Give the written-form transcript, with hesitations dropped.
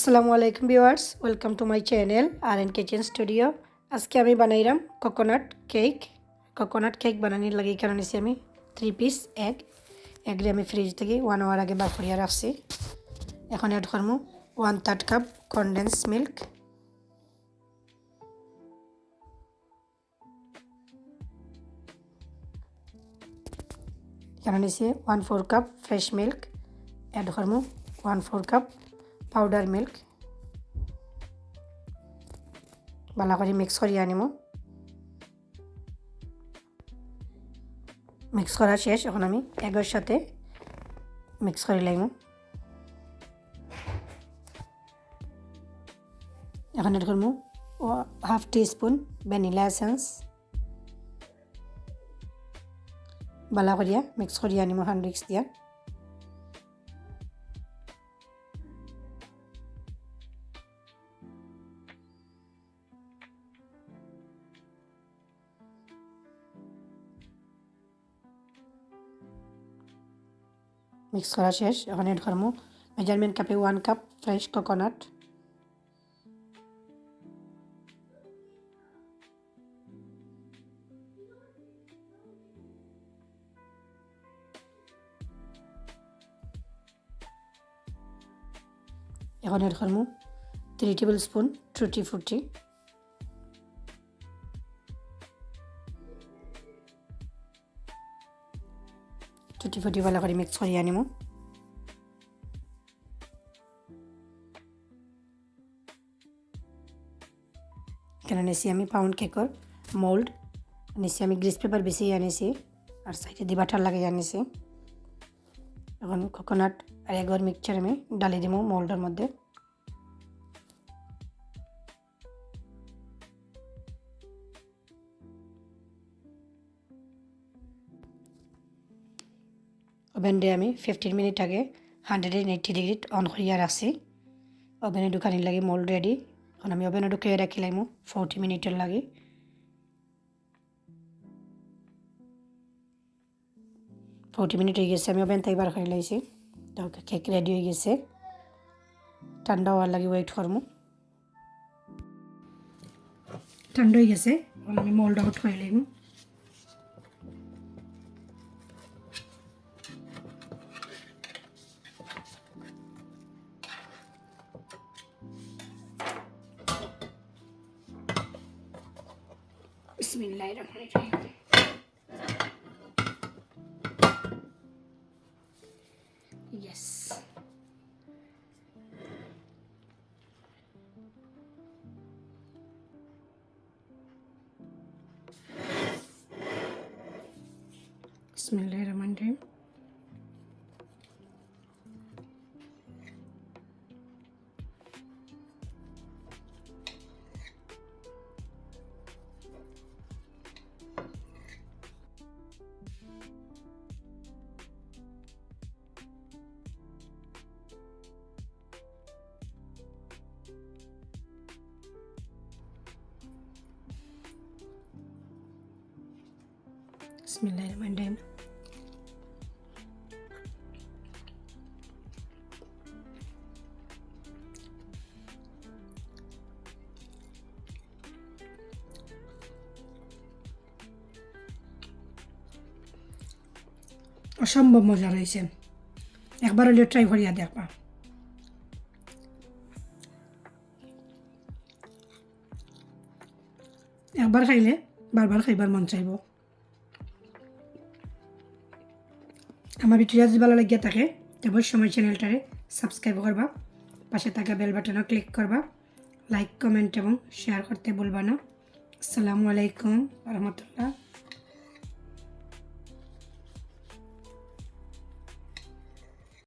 আসসালামু আলাইকুম viewers, welcome to my channel R N kitchen studio. আজকে আমি বানাইলাম কোকোনাট কেক বানানোর লাগে এখানে নিছি আমি 3 পিস এগরে আমি ফ্রিজ থেকে 1 আওয়ার আগে বার করিয়া রাখছি। এখন অ্যাড করবো 1/3 কাপ কনডেন্স মিল্ক, এখানে নিছি 1/4 কাপ ফ্রেশ মিল্ক, অ্যাড করবো 1/4 কাপ পাউডার মিল্ক, ভালো করে মিক্স করিয়ে আনিব। মিক্স করা শেষ, এখন আমি এগের সাথে মিক্স করে লাইম। এখন এড করবো 1/2 টিস্পুন ভ্যানিলা এসেন্স, ভালো করিয়া মিক্স করিয়া আনিব হ্যান্ড উইক্স দিয়া। মিক্স করা শেষ, এখন এড করবো মেজারমেন্ট কাপে 1 কাপ ফ্রেশ কোকোনাট, এখন এড করবো 3 টেবিল স্পুন টুটি ফ্রুটি, ভালো করে মিক্স করিয়ে আনিব। এখানে নিয়েছি আমি পাউন্ড কেকর মোল্ড, নিয়েছি আমি গ্রিস পেপার বেশি আনিছি আর সাইডে দিয়ে বাটার লাগিয়ে আনিছি। এখন কোকোনাট আর এগর মিক্সচার আমি ডালি দিব মোল্ডের মধ্যে। ওভেনটা আমি 15 মিনিট আগে 180 ডিগ্রি অন করিয়া রাখছি। ওভেনে ঢুকানির লাগে মোল্ড রেডি। এখন আমি ওভেনে ঢুকিয়ে রাখিলাম 40 মিনিটের লাগে। 40 মিনিট হয়ে গেছে, আমি ওভেন থেকে বার করে লাইছি। তো কেক রেডি হয়ে গেছে, ঠান্ডা হওয়ার লাগে ওয়েট করবো। ঠান্ডা হয়ে গেছে, এখন আমি মোল্ড আউট করে লাইব। বিসমিল্লাহির রহমানির রহিম। Yes. বিসমিল্লাহির রহমানির রহিম। বিসমিল্লাহির রহমানির রহিম। অসম্ভব মজা রয়েছে, একবার হলেও ট্রাই করিয়া দেখবা। একবার খাইলে বারবার খাইবার মন চাইব। আমার ভিডিও যদি ভালো লাগিয়া থাকে অবশ্যই আমার চ্যানেলটারে সাবস্ক্রাইব করবা, পাশে থাকা বেল বাটনও ক্লিক করবা, লাইক কমেন্ট এবং শেয়ার করতে ভুলবা না। আসসালামু আলাইকুম ওয়া রাহমাতুল্লাহ।